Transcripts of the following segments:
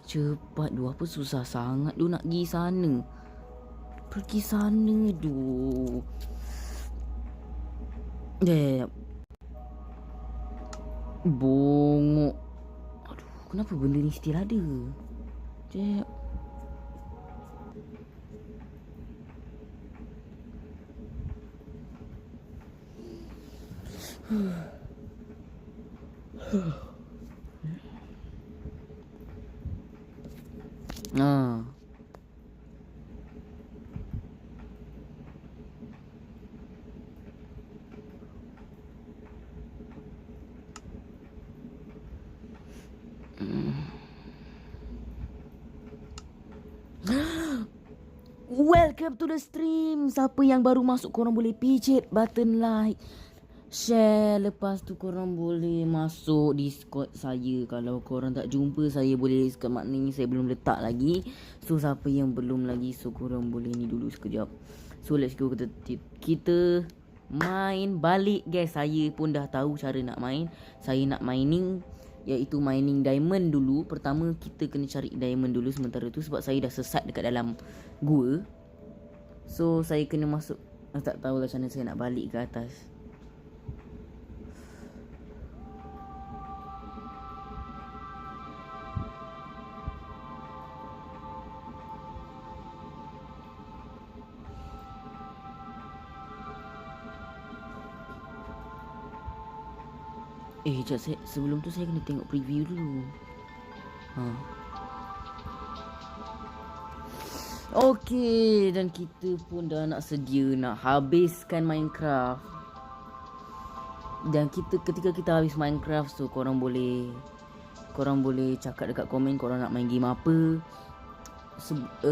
Cepat du, apa susah sangat du nak pergi sana. Pergi sana du. Bongok. Aduh, kenapa benda ni still ada? Jep. Ah. Welcome to the stream. Siapa yang baru masuk, korang boleh pijit button like, share. Lepas tu korang boleh masuk Discord saya. Kalau korang tak jumpa saya, boleh Discord, maknanya saya belum letak lagi. So siapa yang belum lagi, so korang boleh ni dulu sekejap. So let's go. Kita main balik guys. Saya pun dah tahu cara nak main. Saya nak mining, iaitu mining diamond dulu. Pertama kita kena cari diamond dulu sementara tu, sebab saya dah sesat dekat dalam gua. So saya kena masuk. Tak tahulah macam mana saya nak balik ke atas. Sekejap, sebelum tu saya kena tengok preview dulu. Okey, dan kita pun dah nak sedia nak habiskan Minecraft. Dan ketika kita habis Minecraft, so korang boleh cakap dekat komen korang nak main game apa.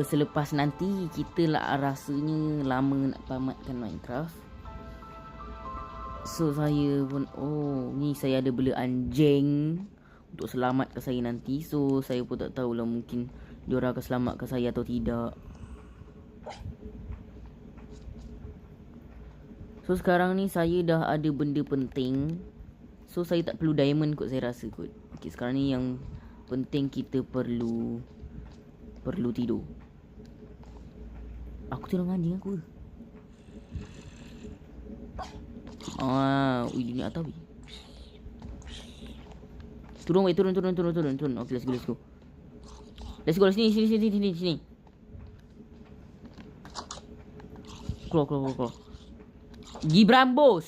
Selepas nanti kita lah rasanya lama nak tamatkan Minecraft. So saya pun, ni saya ada bela anjing untuk selamatkan saya nanti. So saya pun tak tahulah, mungkin diorang akan selamatkan saya atau tidak. So sekarang ni saya dah ada benda penting. So saya tak perlu diamond kot, saya rasa kot. Okay, sekarang ni yang penting kita perlu tidur. Aku tidur dengan anjing aku. Ui, ni atas weh. Turun. Okay, let's go. Sini. Keluar. Gibran bos.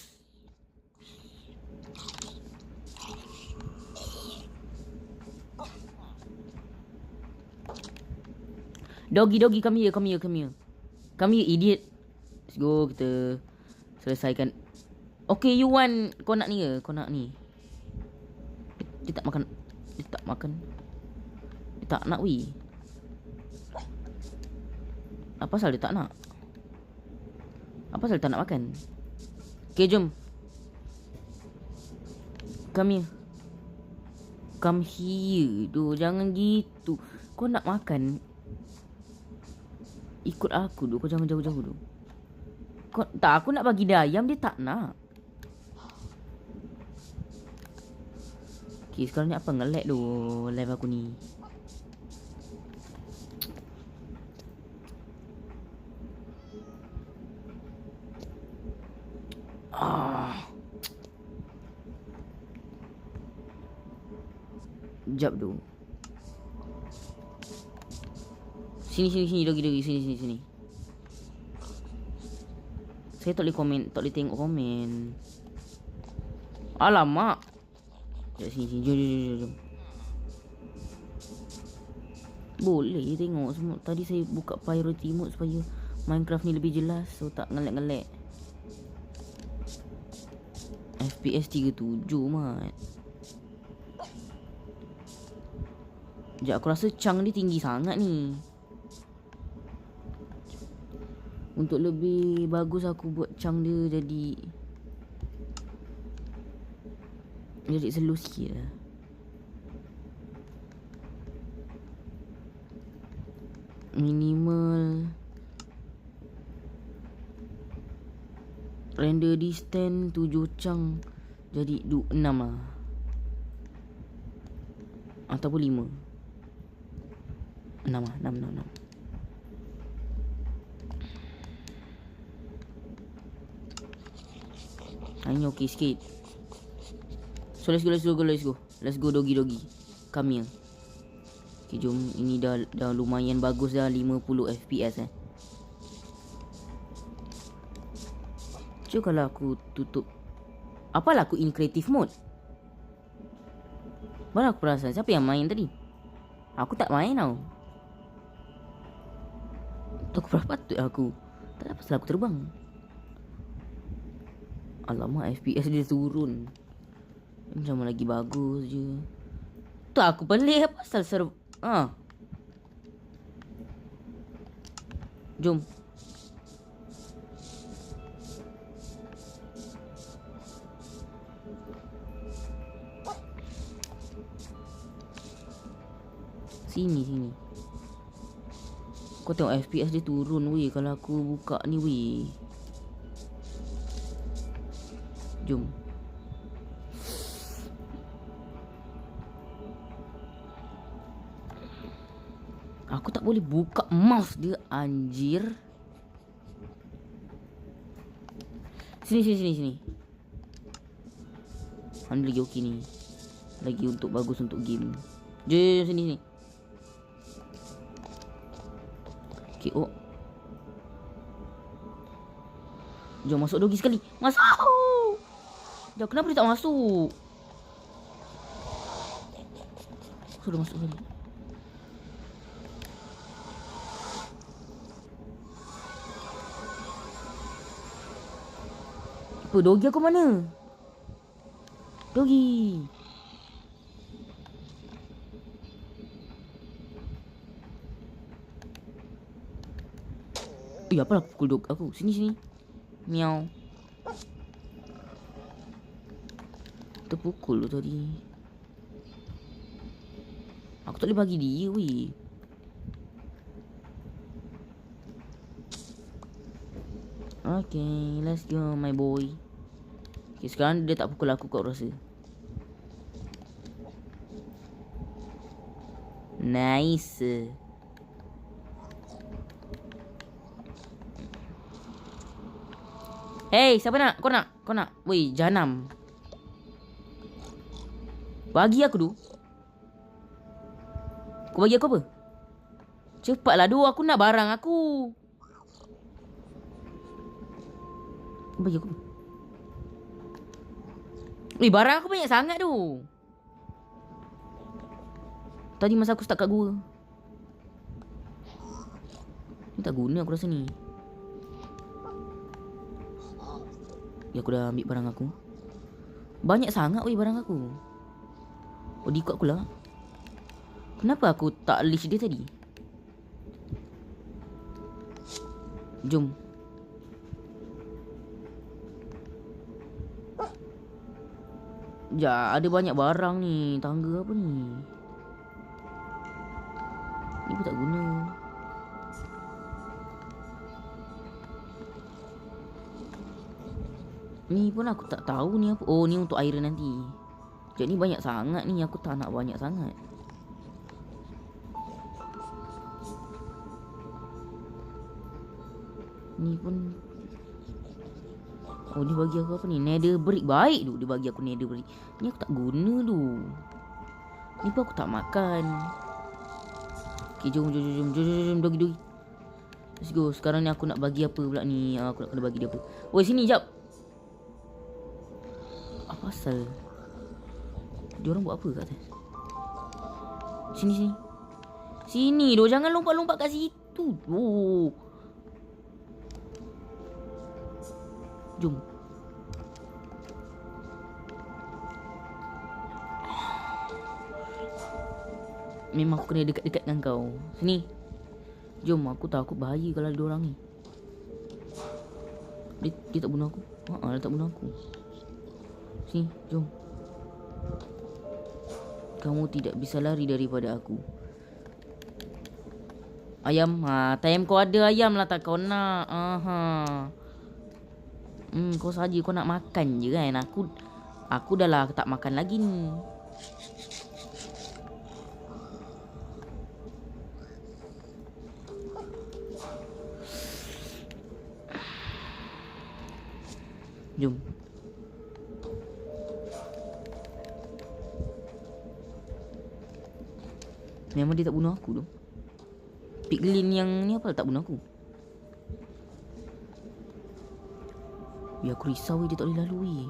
Doggy, come here. Come here, idiot. Let's go, kita selesaikan. Okay, you want, kau nak ni ke? Kau nak ni. Dia tak makan. Dia tak nak weh. Apa pasal dia tak nak? Apa pasal dia tak nak makan? Okay, jom. Come here. Duh, jangan gitu. Kau nak makan, ikut aku dulu. Kau jangan jauh-jauh dulu. Aku nak bagi dia ayam, dia tak nak. Okay, sekarang ni apa nge-lag tu live aku ni. Jap tu. Sini doggy sini. Saya tak boleh komen, tak boleh tengok komen. Alamak. Jap, sini. Jom. Boleh tengok semua. Tadi saya buka priority mode supaya Minecraft ni lebih jelas, so tak ngelag. FPS 37 mat. Sekejap, aku rasa chunk dia tinggi sangat ni. Untuk lebih bagus aku buat chunk dia jadi slow sikit lah. Minimal render distance 7 chunk jadi 6 lah, ataupun 5. 6 lah. 6. Ini okey sikit. So let's go. Let's go doggy. Come here. Okay, jom. Ini dah lumayan bagus dah, 50 FPS Cuba kalau aku tutup. Apalah aku in creative mode. Baru aku perasan siapa yang main tadi. Aku tak main tau. Aku patut aku. Tak ada pasal aku terbang. Alamak, FPS dia turun. Macam lagi bagus je. Tu aku pelik apa pasal Jom. Sini. Kau tengok FPS dia turun weh kalau aku buka ni weh. Jom. Aku tak boleh buka mouse dia, anjir. Sini. Mana lagi okey ni. Lagi untuk bagus untuk game. Jom sini. Okay, Jom masuk dogi sekali. Masuk. Jom, kenapa dia tak masuk? Sudah masuk sekali. Apa, dogi aku mana? Dogi. Apalah pukul dog aku. Sini. Miau. Terpukul tu tadi. Aku tak boleh bagi dia weh. Okay, let's go my boy. Okay, sekarang dia tak pukul aku, kau rasa. Nice. Hey, siapa nak? Kau nak? Weh, janam. Bagi aku tu. Kau bagi aku apa? Cepatlah tu, aku nak barang aku. Bagi aku. Weh, barang aku banyak sangat tu. Tadi masa aku start kat gua. Ni tak guna aku rasa ni. Ya, aku dah ambil barang aku. Banyak sangat weh barang aku. Oh, dia ikut aku lah. Kenapa aku tak leash dia tadi? Jom. Ya, ada banyak barang ni. Tangga apa ni? Ni pun tak guna. Ni pun aku tak tahu ni apa. Oh, ni untuk iron nanti. Jadi banyak sangat ni. Aku tak nak banyak sangat. Ni pun. Oh, dia bagi aku apa ni? Nether brick. Baik tu dia bagi aku nether brick. Ni aku tak guna tu. Ni pun aku tak makan. Okay, jom. Dogi. Let's go. Sekarang ni aku nak bagi apa pula ni? Aku nak kena bagi dia apa? Oh, sini jap. Apa asal? Diorang buat apa kat atas? Sini doh, jangan lompat-lompat kat situ. Oh. Jom. Memang aku kena dekat-dekat dengan kau. Sini. Jom, aku takut bahaya kalau ada orang ni. Dia tak bunuh aku. Dia tak bunuh aku. Sini, jom. Kamu tidak bisa lari daripada aku. Ayam. Time kau ada ayam lah, tak kau nak. Kau saja kau nak makan je kan. Aku dah lah tak makan lagi ni. Jom. Memang dia tak bunuh aku tu. Piglin yang ni apa tak bunuh aku. Ya aku risau dia tak boleh lalui.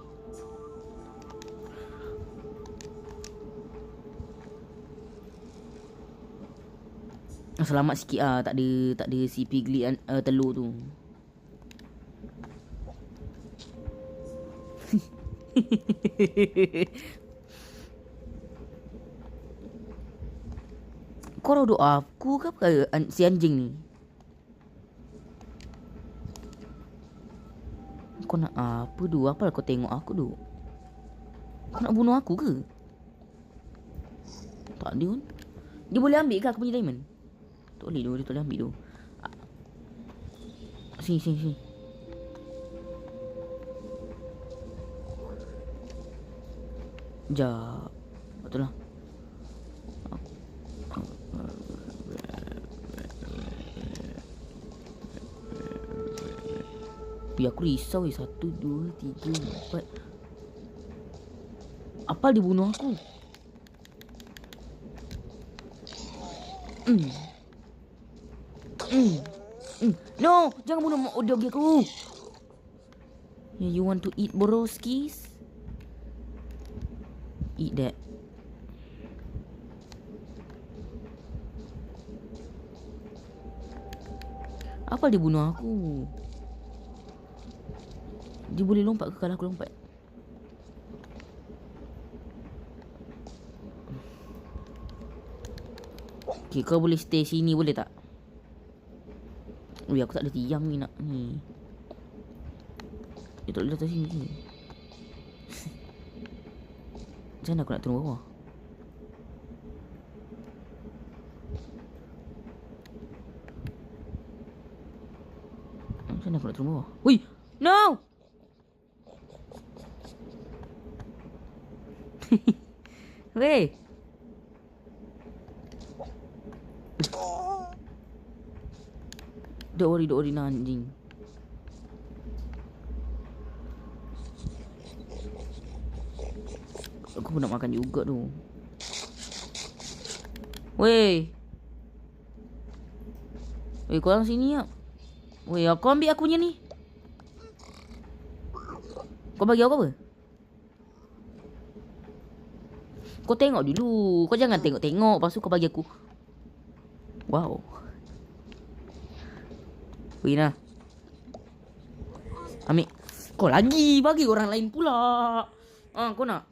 Selamat sikit ah, tak ada si piglet telur tu. Kau rodok aku ke apa si anjing ni? Kau nak apa tu? Apa kau tengok aku tu? Kau nak bunuh aku ke? Tak ada pun. Dia boleh ambil ke aku punya diamond? Tak boleh tu, dia tak boleh ambil tu. Sini. Sekejap. Betul lah. Ya aku risau 1, 2, 3, 4. Apal dia bunuh aku? No, jangan bunuh dog aku. Yeah, you want to eat boroskis? Eat that. Apa dia bunuh aku? Dia boleh lompat ke kalau aku lompat? Okay, kau boleh stay sini boleh tak? Ui, aku tak ada tiang ni nak ni. Dia tak boleh datang sini. Macam mana aku nak turun bawah? Macam mana aku nak turun bawah? Ui! No! Weh! Don't worry nah anjing. Aku pun nak makan juga tu. Weh. Weh, korang sini ya. Weh, kau ambil aku punya ni. Kau bagi aku apa? Kau tengok dulu. Kau jangan tengok-tengok. Lepas tu kau bagi aku. Wow. Weh nah. Ambil. Kau lagi bagi orang lain pula. Kau nak.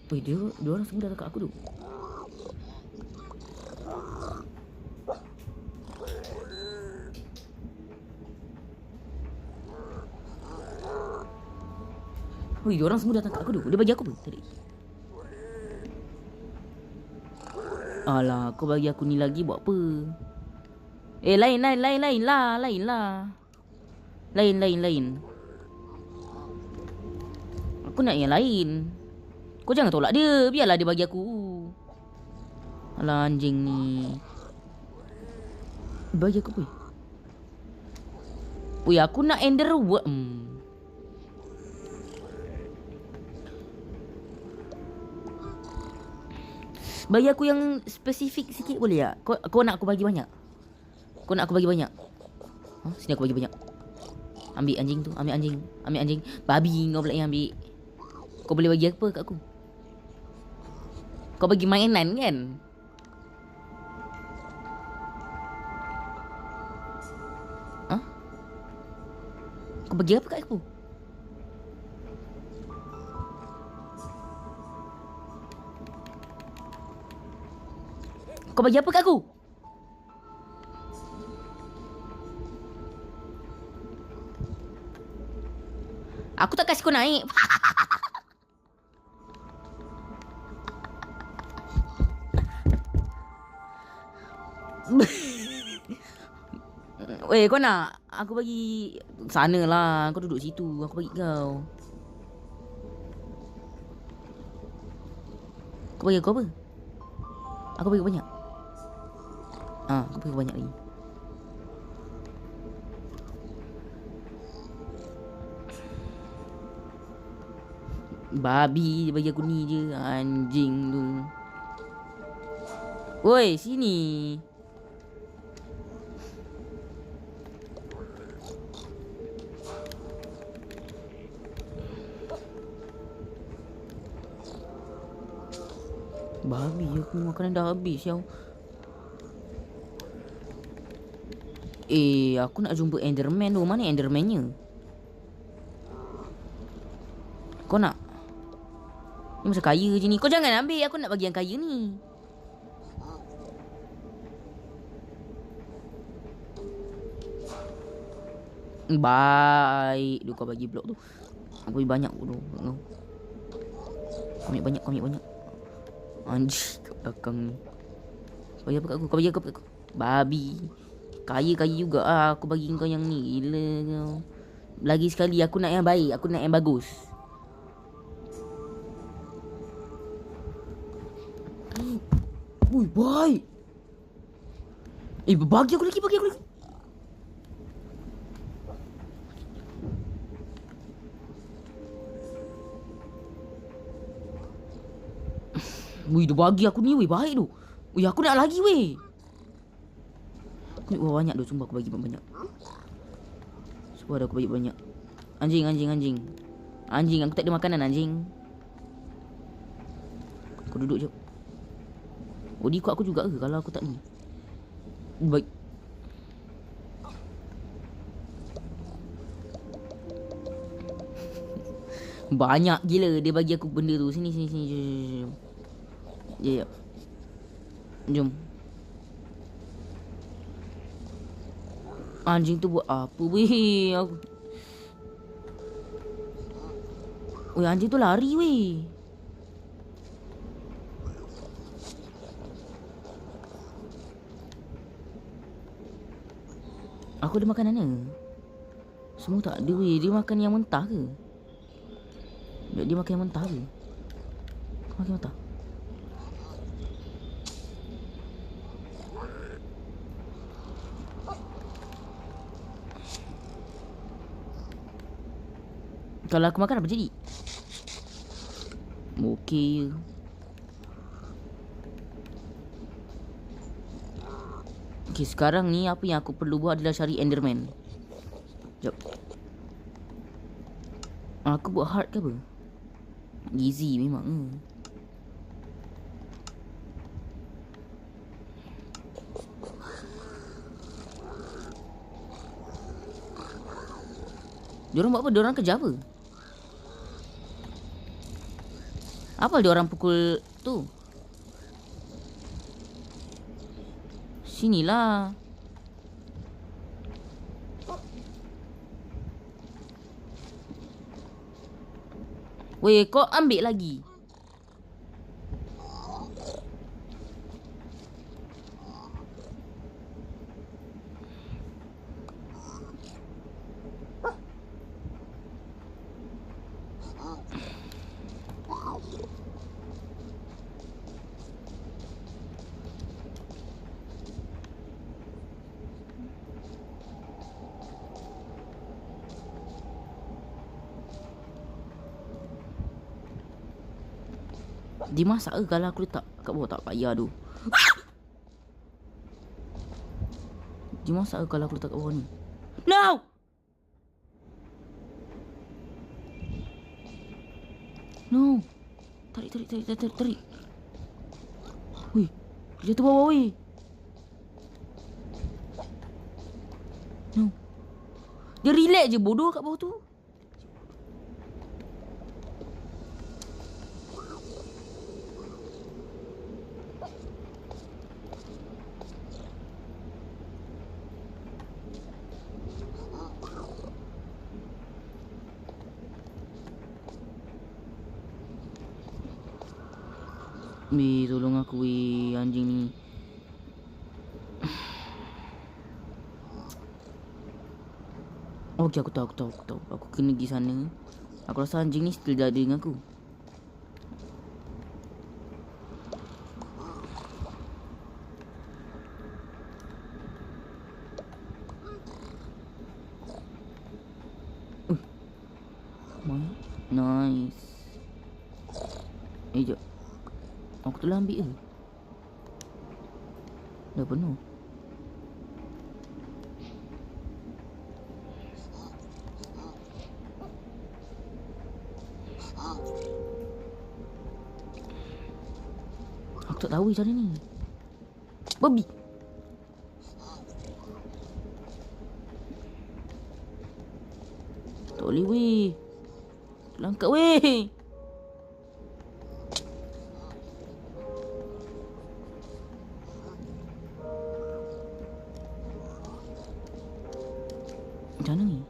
Weh, dia orang semua dah dekat aku tu. Weh, dia orang semua datang kat aku tu. Dia bagi aku apa tadi? Alah, kau bagi aku ni lagi buat apa? Lain lah. Lain. Aku nak yang lain. Kau jangan tolak dia. Biarlah dia bagi aku. Alah, anjing ni. Bagi aku apa? Ui, aku nak ender worm. Bagi aku yang spesifik sikit boleh tak? Kau nak aku bagi banyak? Kau nak aku bagi banyak? Sini aku bagi banyak. Ambil anjing tu. Ambil anjing. Babi kau pula yang ambil. Kau boleh bagi apa kat aku? Kau bagi mainan kan? Kau bagi apa kat aku? Kau bagi apa kat aku? Aku tak kasih kau naik. Weh, kau nak aku bagi sana lah. Kau duduk situ. Aku bagi kau. Kau bagi aku apa? Aku bagi banyak. Aku bagi banyak lagi. Babi dia bagi aku ni je. Anjing tu. Woi, sini. Babi aku makanan dah habis yau. Aku nak jumpa Enderman tu. Mana Enderman-nya? Kau nak? Ni macam kaya je ni. Kau jangan ambil. Aku nak bagi yang kaya ni. Baik. Kau bagi blok tu. Aku bagi banyak tu. Kau ambil banyak. Kau ambil banyak. Anjir kat belakang ni. Kau bagi apa kat aku? Kau bagi apa kat aku? Babi. Kaya juga aku bagi kau yang ni. Gila kau. Lagi sekali aku nak yang baik. Aku nak yang bagus. Ui, baik. Bagi aku lagi. Wih, dia bagi aku ni, weh. Baik tu. Wih, aku nak lagi, weh. Aku banyak tu. Sumpah aku bagi banyak. Sumpah aku bagi banyak. Anjing. Anjing, aku tak ada makanan, anjing. Kau duduk je. Oh, dia ikut aku juga ke kalau aku tak ni? Baik. Banyak gila dia bagi aku benda tu. Sini. Ya. Jom. Anjing tu buat apa weh? Weh, anjing tu lari weh. Aku ada makanannya. Semua tak ada weh. Dia makan yang mentah ke? Dia makan yang mentah ke? Makan mentah. Kalau aku makan apa jadi? Okey je. Okay, sekarang ni apa yang aku perlu buat adalah cari Enderman. Jap. Aku buat hard ke apa? Easy memang. Diorang buat apa? Diorang kerja apa? Apa diorang pukul tu? Sinilah. Weh, kau ambil lagi. Dimasak ke kalau aku letak kat bawah? Tak payah tu. Dimasak ke kalau aku letak kat bawah ni? No! No! Tarik. Wih, dia jatuh bawah weh. No. Dia relax je bodoh kat bawah tu. Tolong aku weh, anjing ni. Okey, aku tahu. Aku kena pergi sana. Aku rasa anjing ni still ada dengan aku. Nice. Jap. Aku telah ambil ke? Dah penuh. Aku tak tahu macam mana ni. Babi. Tak boleh weh. Langkat weh. Macam mana ni?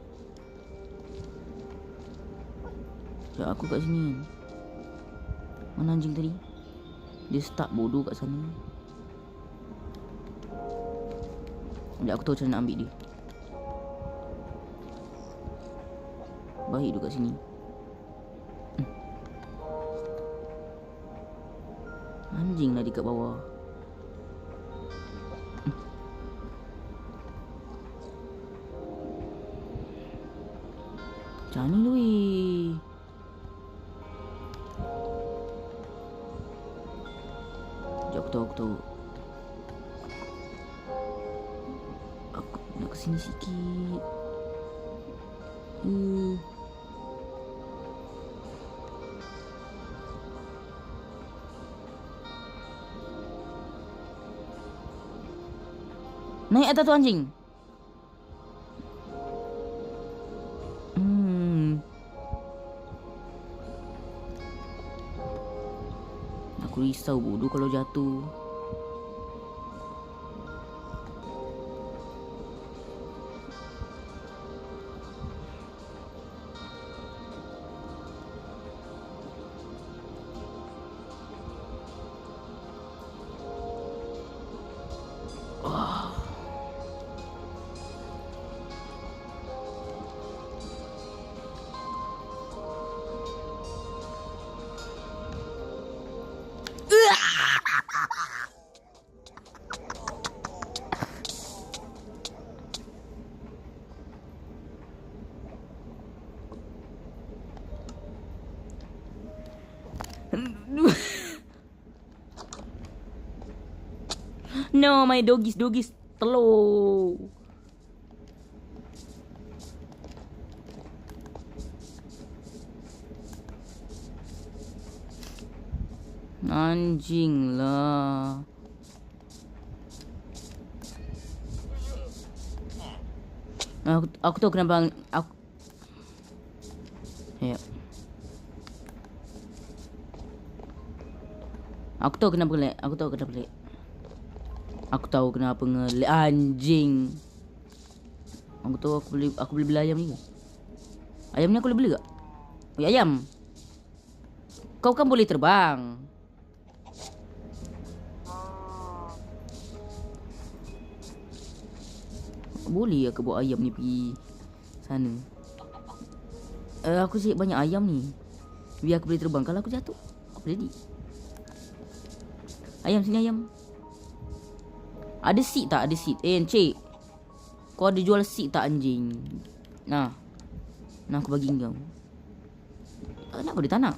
Sekejap aku kat sini. Mana anjing tadi? Dia stuck bodoh kat sana. Sekejap aku tahu macam mana nak ambil dia. Baik duduk kat sini. Anjing lah dia kat bawah. Macam ni tu weh. Sekejap aku tahu. Aku nak kesini sikit. Naik atas tu anjing. Aku risau bodoh kalau jatuh. No, my doggies telur. Anjing lah. Aku tahu kenapa aku. Ya. Aku tahu kenapa lag. Aku tahu kenapa nge-lag. Anjing. Aku tahu aku boleh beli ayam ni ke? Ayam ni aku boleh beli tak? Oh, ayam. Kau kan boleh terbang. Boleh aku bawa ayam ni pergi sana. Aku cari banyak ayam ni. Biar aku boleh terbang. Kalau aku jatuh, apa jadi? Ayam sini ayam. Ada seat tak? Ada seat. Encik. Kau ada jual seat tak anjing? Nah aku bagi kau. Kenapa dia tak nak?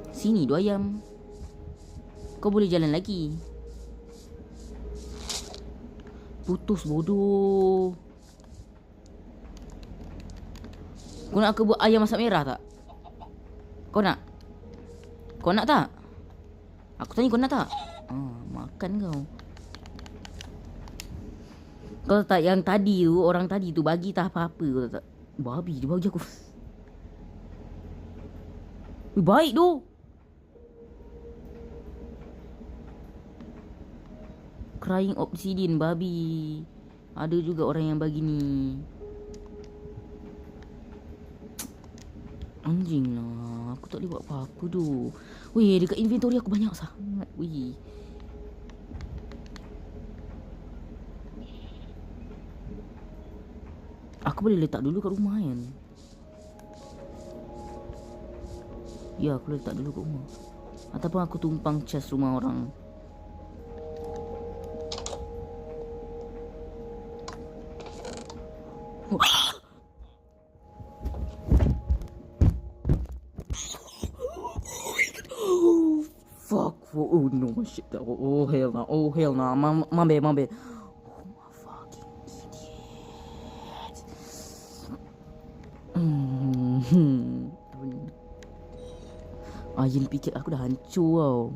Sini 2 ayam. Kau boleh jalan lagi. Putus bodoh. Kau nak aku buat ayam masak merah tak? Kau nak? Kau nak tak? Aku tanya kau nak tak? Makan kau. Kau tak yang tadi tu, orang tadi tu bagi tak apa-apa kau tak? Babi dia bagi aku. Baik tu. Crying obsidian babi. Ada juga orang yang bagi ni. Anjing lah. Aku tak boleh buat apa-apa tu. Weh, dekat inventory aku banyak sangat. Weh. Aku boleh letak dulu kat rumah kan? Ya, aku boleh letak dulu kat rumah. Ataupun aku tumpang chest rumah orang. shit. Oh hell no. Oh hell no. My bad. Oh my fucking idiot. Apa ni? Iron picture aku dah hancur tau.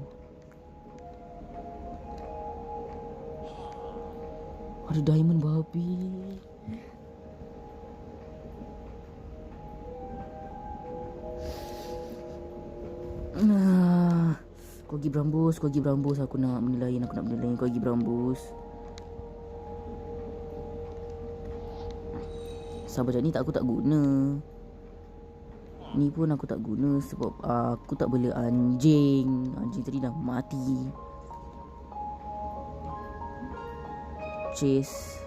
Ada diamond babi. Kau pergi berambus. Aku nak benda lain. Kau pergi berambus. Sabar je, ni aku tak guna. Ni pun aku tak guna sebab aku tak bela anjing. Anjing tadi dah mati. Chase.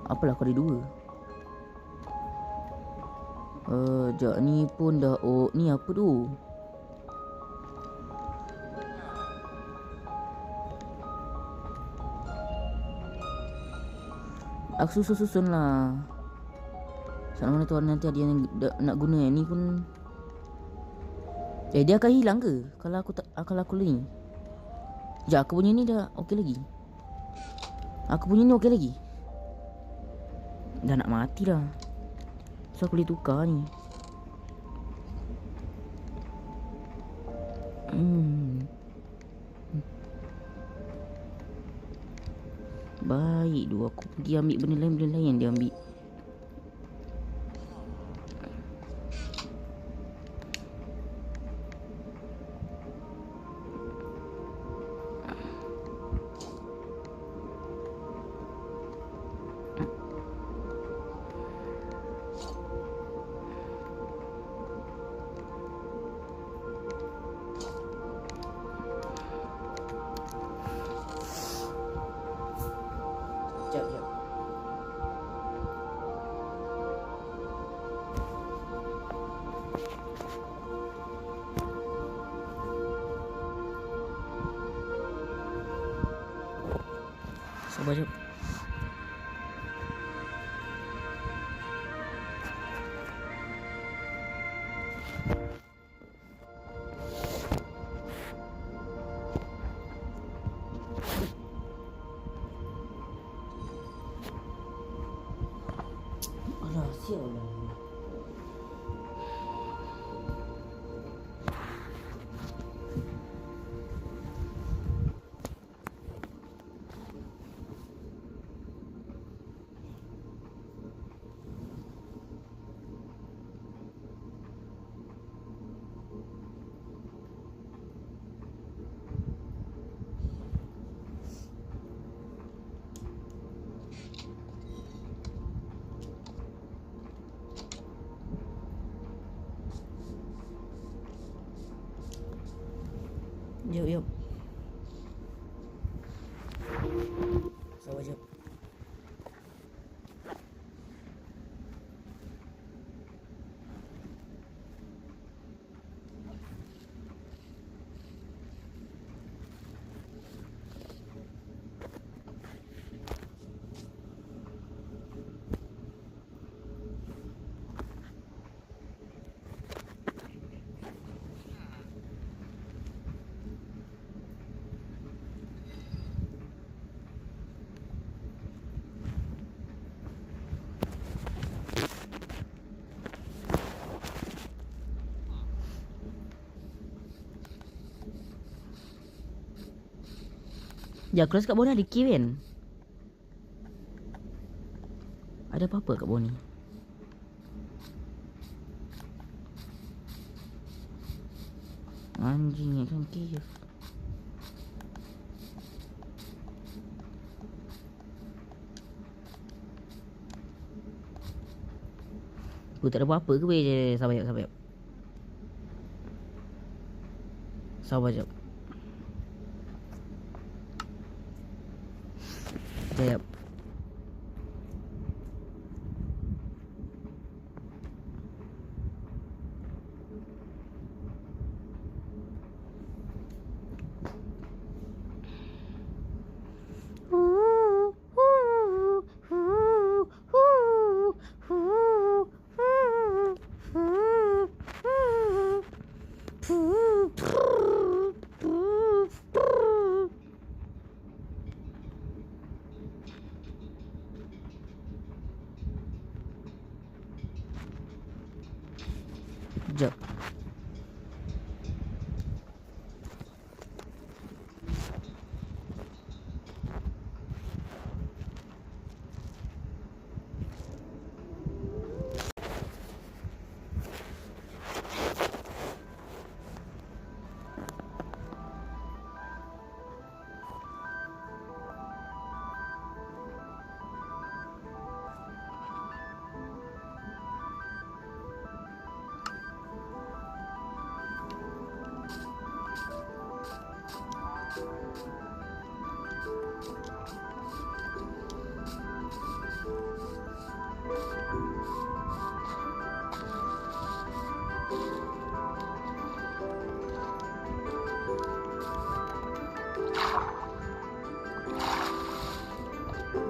Apalah kau ada 2. Sekejap ni pun dah. Oh, ni apa tu? Aku susun lah. Sana mana tu nanti ada yang nak guna ni pun. Dia akan hilang ke kalau aku ni? Sekejap, aku punya ni dah okey lagi. Dah nak mati dah. So aku boleh tukar ni. Baik tu aku pergi ambil benda lain dia ambil. Sekejap. Sabar jap. Alah, sial lah. Yuk. Sabar jap. Ya, aku rasa kat bawah ni ada cave kan? Ada apa-apa kat bawah ni? Anjing kan cave. Aku tak ada apa-apa ke weh? Sabar jap. Sabar jap. Sekejap.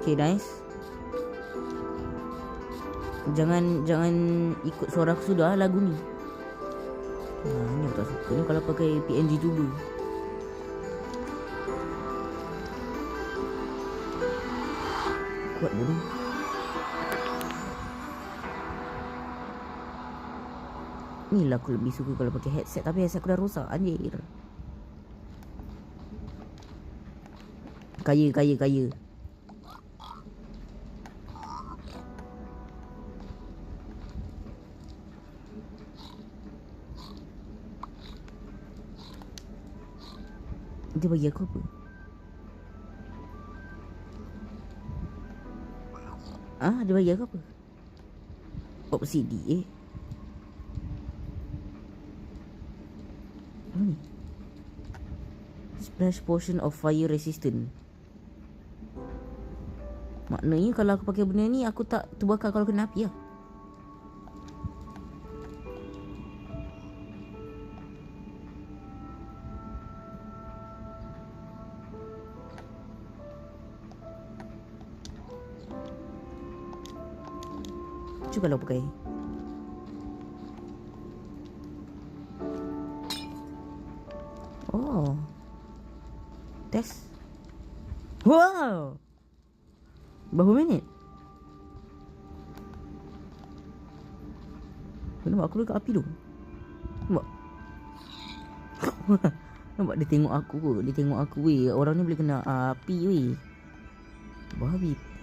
Okay, nice. Jangan ikut suara aku sudah lagu ni. Ni aku tak suka ni kalau pakai PNG tuber. Kuat bodoh. Ni lah aku lebih suka kalau pakai headset. Tapi headset aku dah rosak anjir. Kaya. Dia bagi aku apa? Dia bagi aku apa? Obsidian apa ni? Splash potion of fire resistant. Maknanya kalau aku pakai benda ni, aku tak terbakar kalau kena api lah. Cuba kalau pakai. Oh. Test. Wow. Berapa minit? Nampak aku dekat api tu. Nampak. Nampak dia tengok aku weh. Orang ni boleh kena api weh. Babi.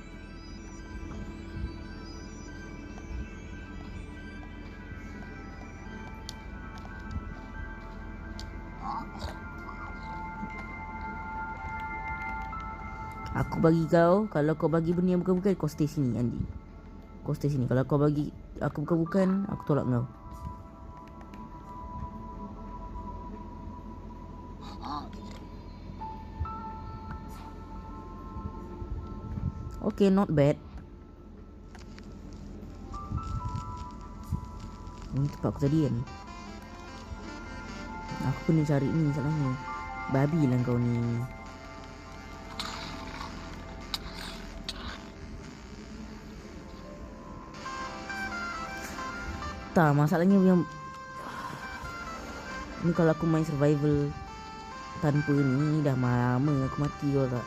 Aku bagi kau, kalau kau bagi benda yang bukan-bukan, kau stay sini Andi. Kau stay sini. Kalau kau bagi aku bukan-bukan, aku tolak kau. Okay, not bad. Ini tempat aku tadi kan. Aku kena cari ni salahnya. Babi lah kau ni. Tak, masalahnya yang ni kalau aku main survival tanpa ni dah lama aku mati kau tak.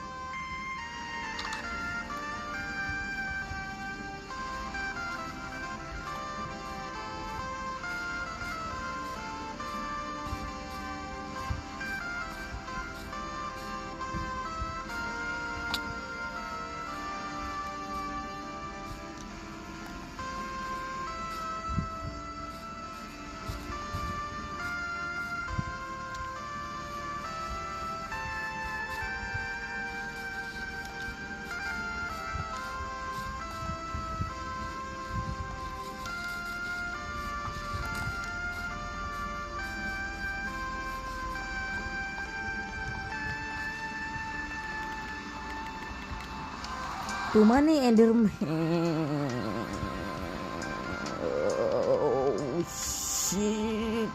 Tu mana Enderman? Oh shit.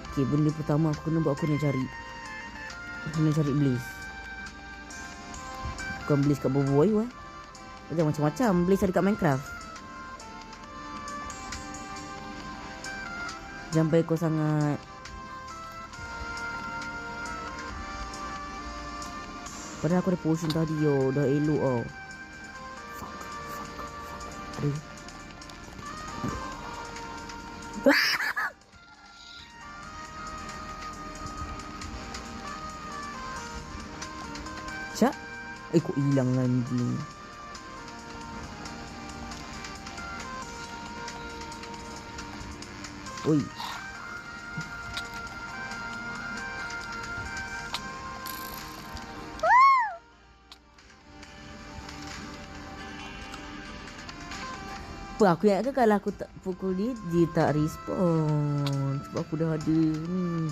Okay, benda pertama aku kena buat, aku kena cari Blaze. Bukan Blaze kat bawah ayu Ada macam-macam Blaze ada kat Minecraft. Jangan baik kau sangat. Padahal aku ada potion tadi yo. Dah elok tau. Fuck. Aduh. Cak. Kok hilang anjing. Oi. Aku ingat ke kalau aku tak pukul dia tak respon. Sebab aku dah ada ni.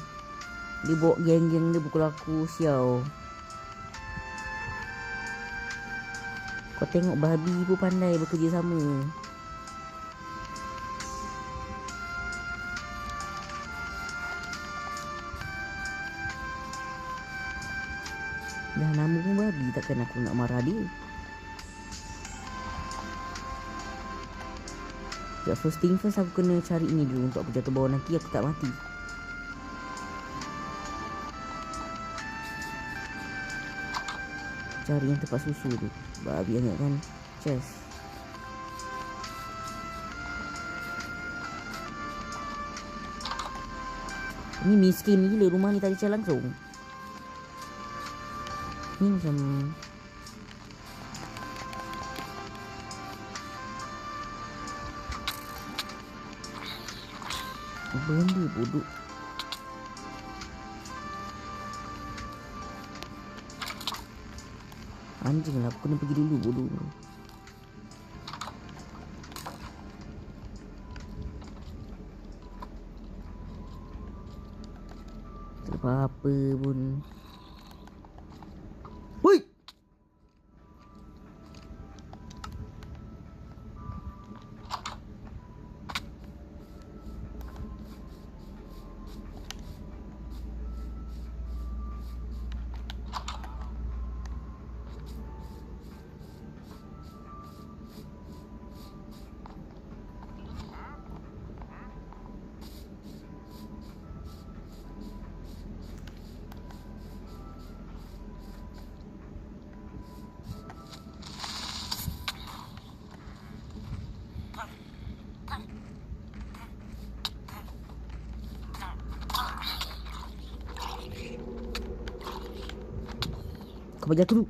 Dia bawa geng-geng dia pukul aku, sial. Kau tengok babi pun pandai bekerja sama. Dah nama pun babi, takkan aku nak marah dia. Sekejap, first thing first aku kena cari ini dulu. Untuk aku jatuh bawah nanti aku tak mati. Cari yang tempat susu tu. Babi sangat kan. Chest. Ni miskin gila rumah ni, tak ada cat langsung. Ni macam benda bodoh. Anjing lah, aku kena pergi dulu bodoh. Tak apa-apa pun. Hui! Kau bagi aku dulu.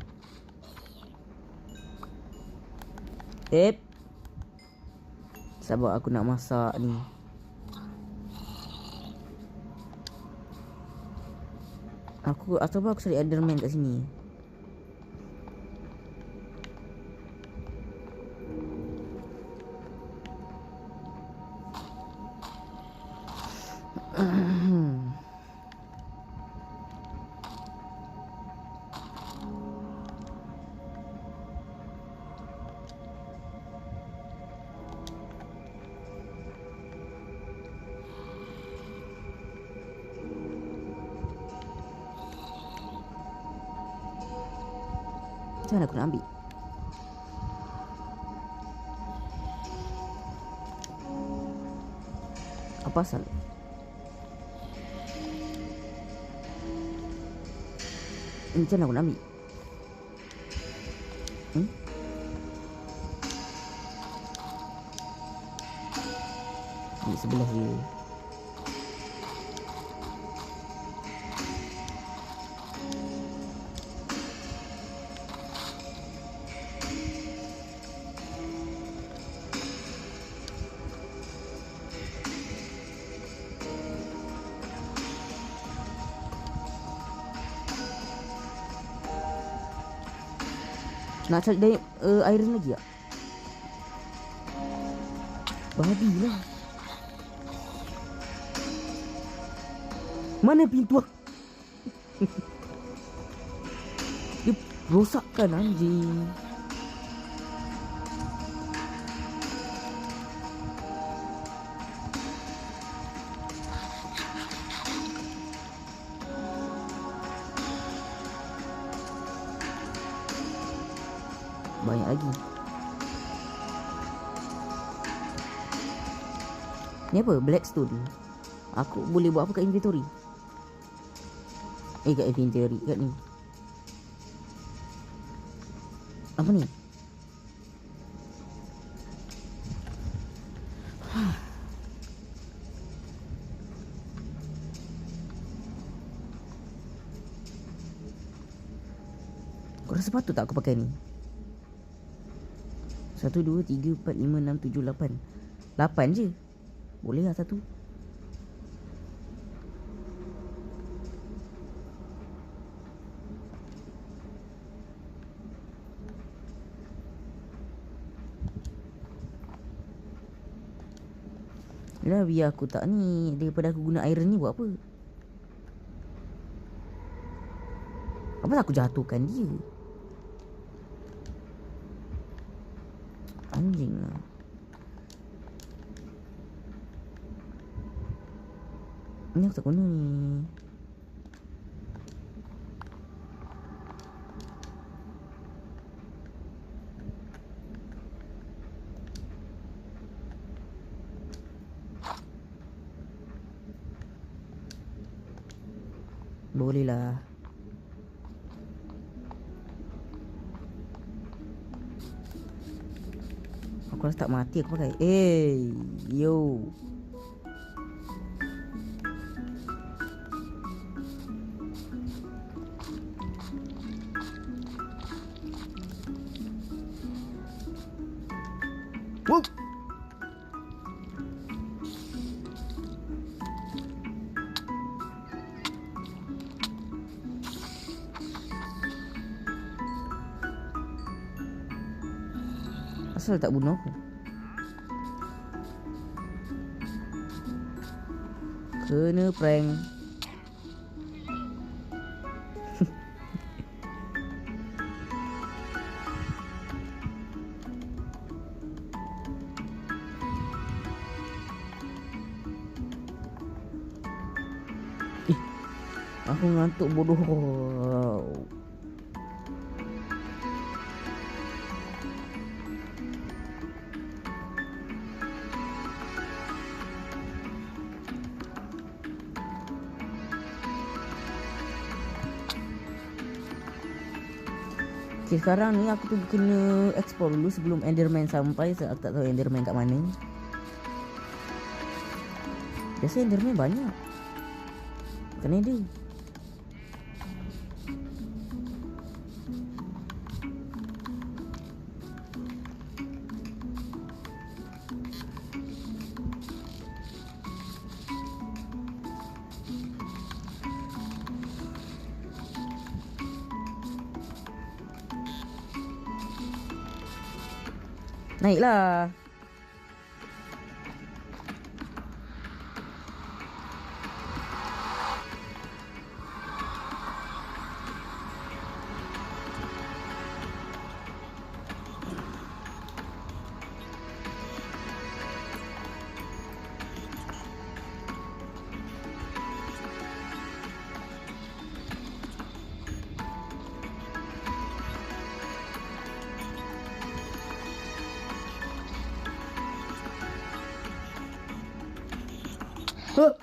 Sabar, aku nak masak ni. Aku cari Enderman kat sini. Macam mana aku nak ambil? Apa asal? Macam mana aku nak ambil? Ambil sebelah je. Nak cari dari iron lagi tak? Babi lah. Mana pintu? Dia rosakkan anjing. Banyak lagi. Ni apa? Blackstone. Aku boleh buat apa kat inventory? Kat inventory. Kat ni. Apa ni? Kau rasa patut tak aku pakai ni? 1, 2, 3, 4, 5, 6, 7, 8. 8 je. Boleh lah satu. Yalah, biar aku tak ni. Daripada aku guna iron ni buat apa? Apa tak aku jatuhkan dia? Anjing lah. Ni aku tak guna ni. Boleh lah. Aku rasa tak mati aku pakai. Yo. Whoop. Asal tak bunuh aku? Kena prank. Aku ngantuk bodoh. Okay, sekarang ni aku tu kena explore dulu sebelum Enderman sampai. Sebab aku tak tahu Enderman kat mana. Biasa Enderman banyak. Kena ada. Naiklah. Huh.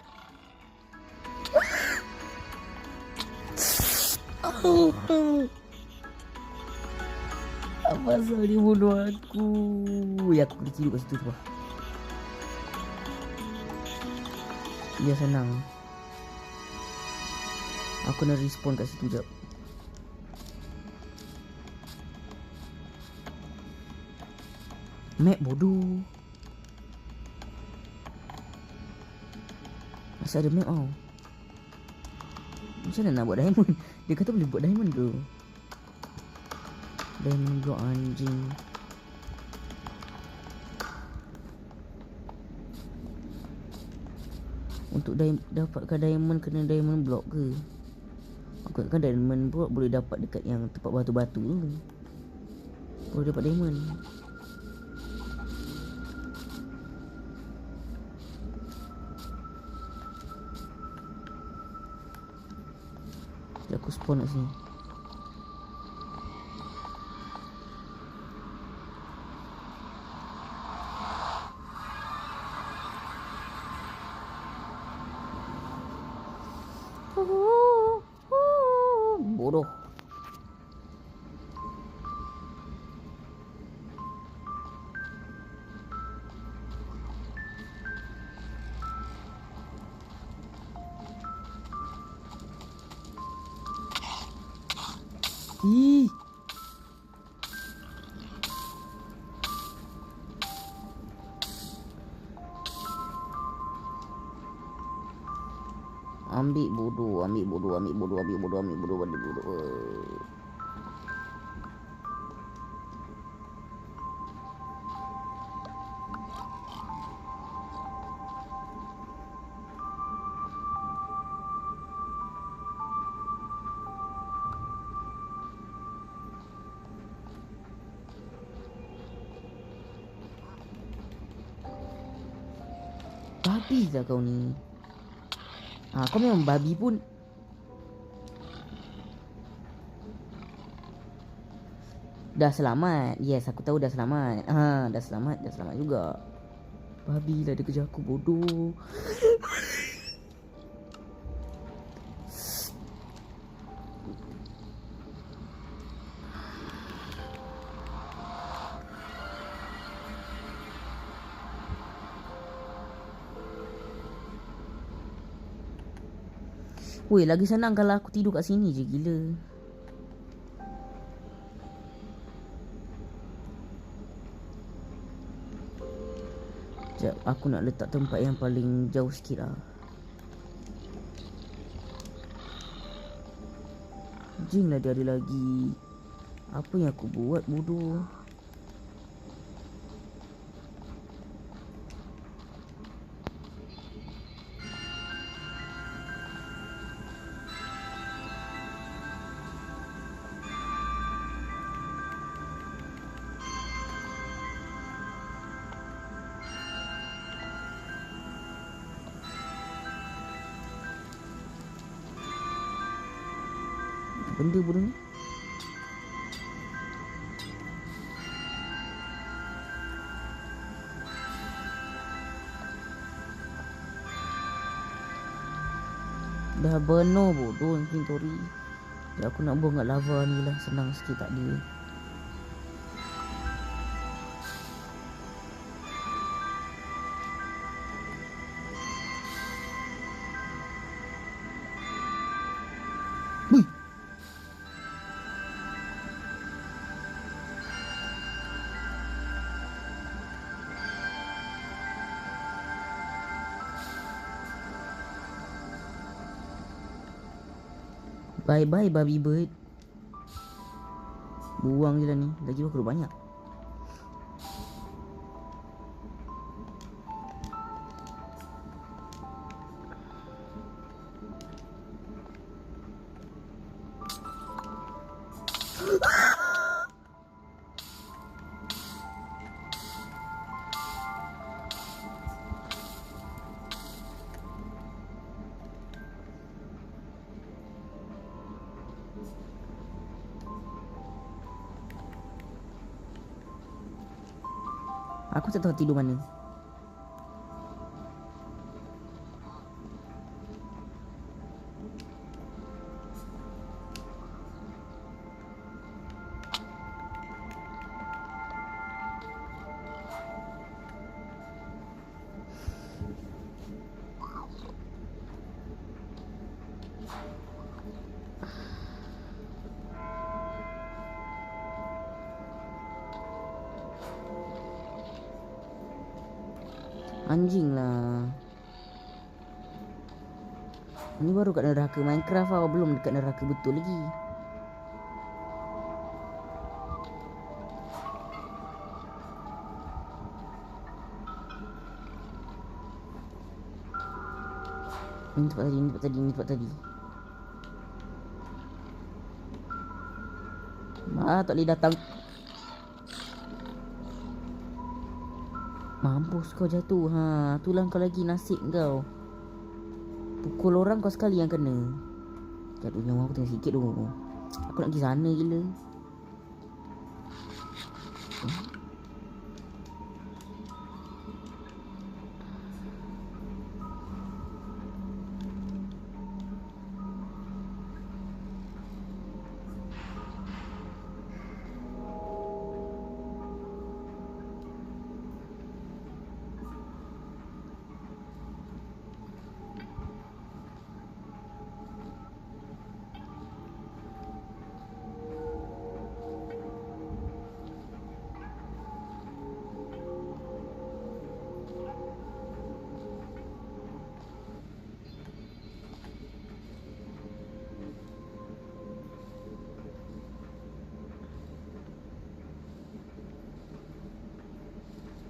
Apa asal dia bunuh aku? Ya, aku kena tidur kat situ tu. Dia senang. Aku kena respawn kat situ jap. Map bodoh. Masih ada map tau. Macam mana nak buat diamond? Dia kata boleh buat diamond ke? Diamond block anjing. Untuk dapatkan diamond kena diamond block ke? Aku kan diamond block boleh dapat dekat yang tempat batu-batu tu. Boleh dapat diamond. Aku spawn kat sini. Bodoh. Ih. Ambil bodoh. Babi lah kau ni. Kau memang babi pun. Dah selamat. Yes, aku tahu dah selamat. Dah selamat juga. Babi lah dia kejar aku, bodoh. Weh, lagi senang kalau aku tidur kat sini je, gila. Sekejap, aku nak letak tempat yang paling jauh sikit lah. Anjing lah dia ada lagi. Apa yang aku buat bodoh. Benda bodoh ni. Dah benar bodoh inventory. Ya, aku nak buang kat lava ni lah. Senang sikit tak dia. Bye-bye babi bird. Buang je lah ni. Lagi aku dah banyak. Aku tak tahu tidur mana. Anjing lah. Ini baru kat neraka Minecraft lah. Belum dekat neraka betul lagi. Ini tempat tadi. Tak boleh datang. Mampus kau jatuh. Itulah kau lagi nasib kau. Pukul orang kau sekali yang kena. Jatuh nyawa aku tengah sikit dulu. Aku nak pergi sana gila.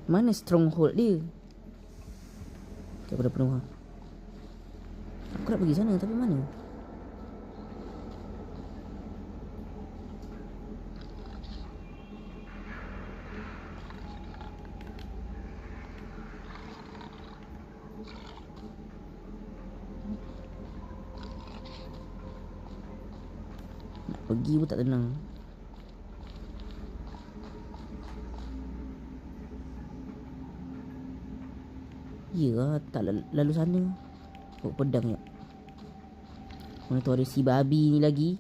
Mana stronghold dia? Okay, aku dah penuh. Aku nak pergi sana tapi mana? Nak pergi pun tak tenang. Ya, tak lalu sana. Bawa pedang ya. Mana tu ada si babi ni lagi.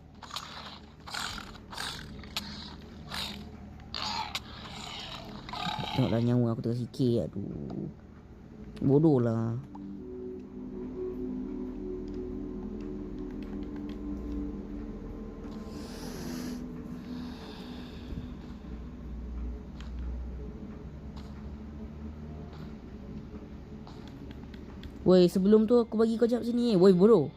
Tengoklah nyawa aku tengah sikit. Aduh, bodoh lah. Woi, sebelum tu aku bagi kau jap sini. Woi, bodoh.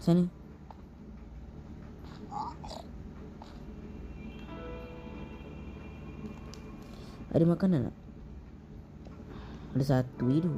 Sana. Ada makanan tak? Ada satu je tu.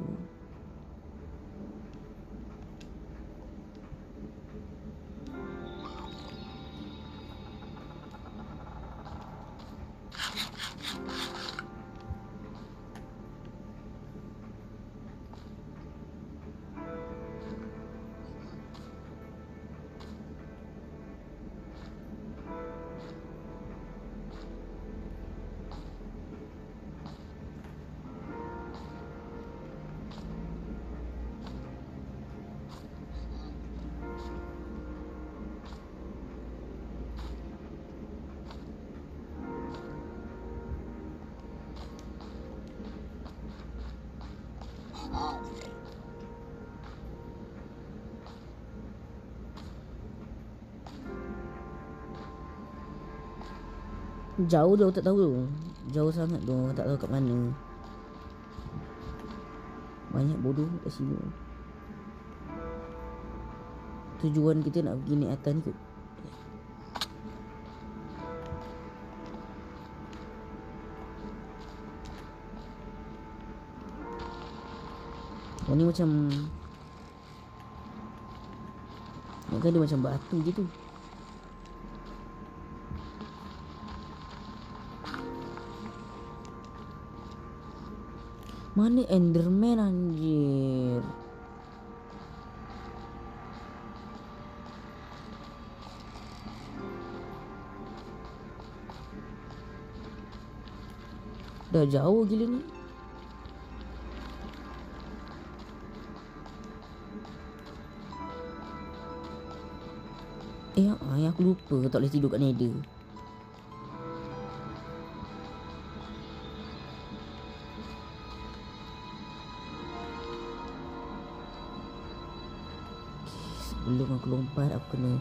Jauh tu tak tahu tu. Jauh sangat tu, tak tahu kat mana. Banyak bodoh kat sini. Tujuan kita nak pergi naik atas ni kot. Oh ni macam, nak kan dia macam batu gitu. Mana Enderman anjir? Dah jauh gila ni. Aku lupa tak boleh tidur kat Nether. Sebelum aku lompat aku kena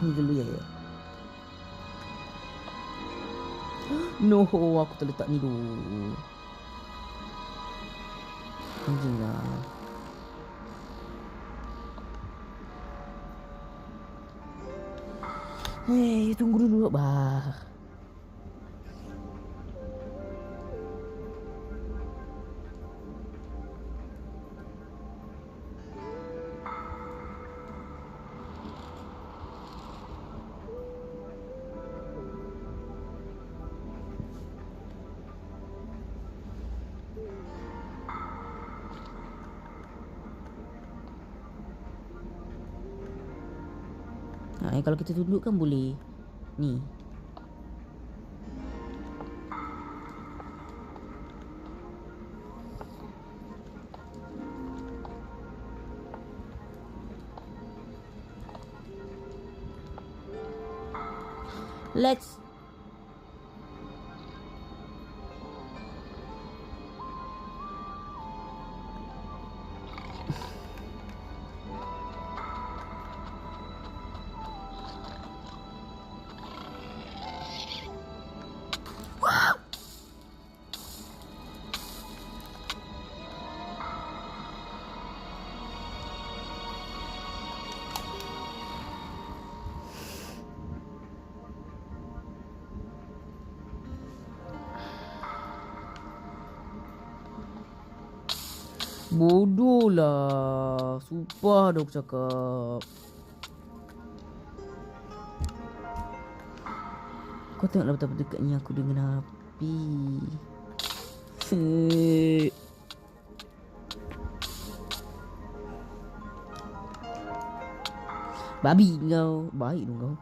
ni dulu ya. No, aku terletak ni dulu. Anjing lah. Hei, tunggu dulu bah. Kalau kita tunduk kan boleh ni. Let's bodoh lah. Sumpah dah aku cakap. Kau tengoklah betapa dekatnya aku dengan api. Babi kau. Baik dong kau.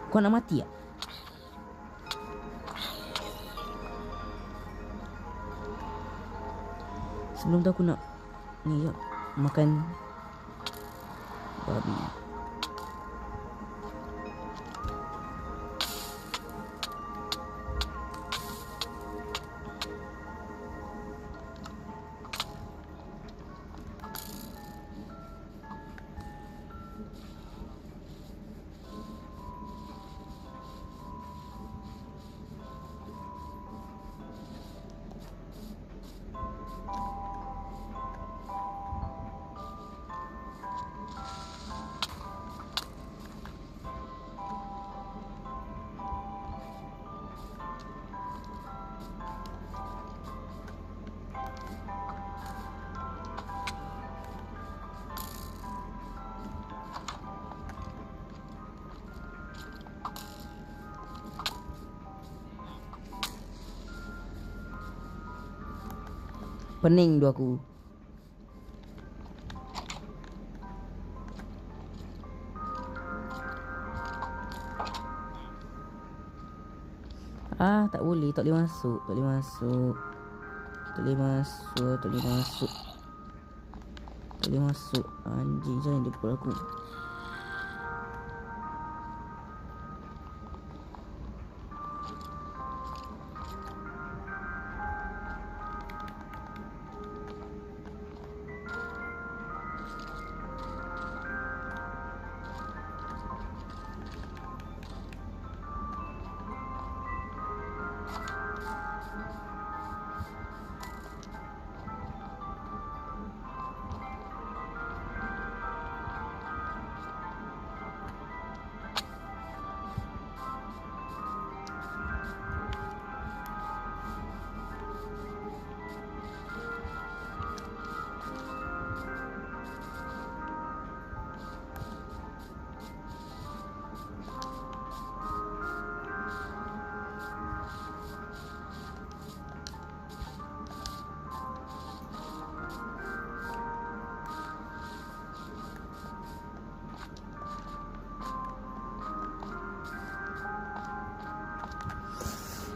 Kau nak mati tak? Sebelum tu aku nak Ni jap. Makan babi. Pening tu aku. Tak boleh, tak boleh masuk. Tak boleh masuk. Tak boleh masuk, tak boleh masuk. Tak boleh masuk. Anjing, jangan dia pukul aku.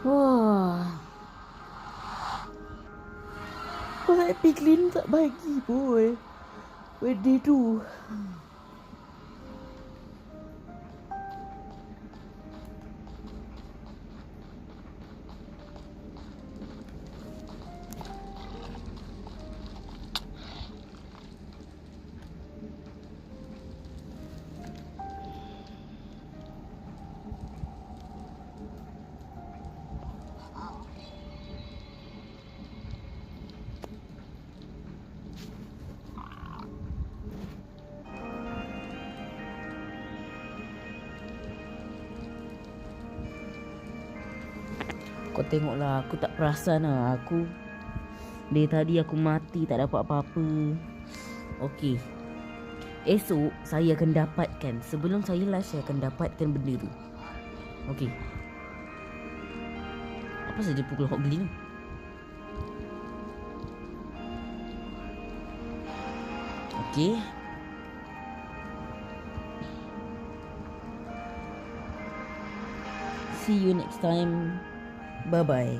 Wah. Wah, Piglin tak bagi boy. Wedding tu. Kau tengoklah, aku tak perasan lah. Dari tadi aku mati tak dapat apa-apa. Okey, esok saya akan dapatkan. Sebelum saya live, saya akan dapatkan benda tu. Okey. Apa saja pukul hot geli ni? Okey. See you next time. Bye-bye.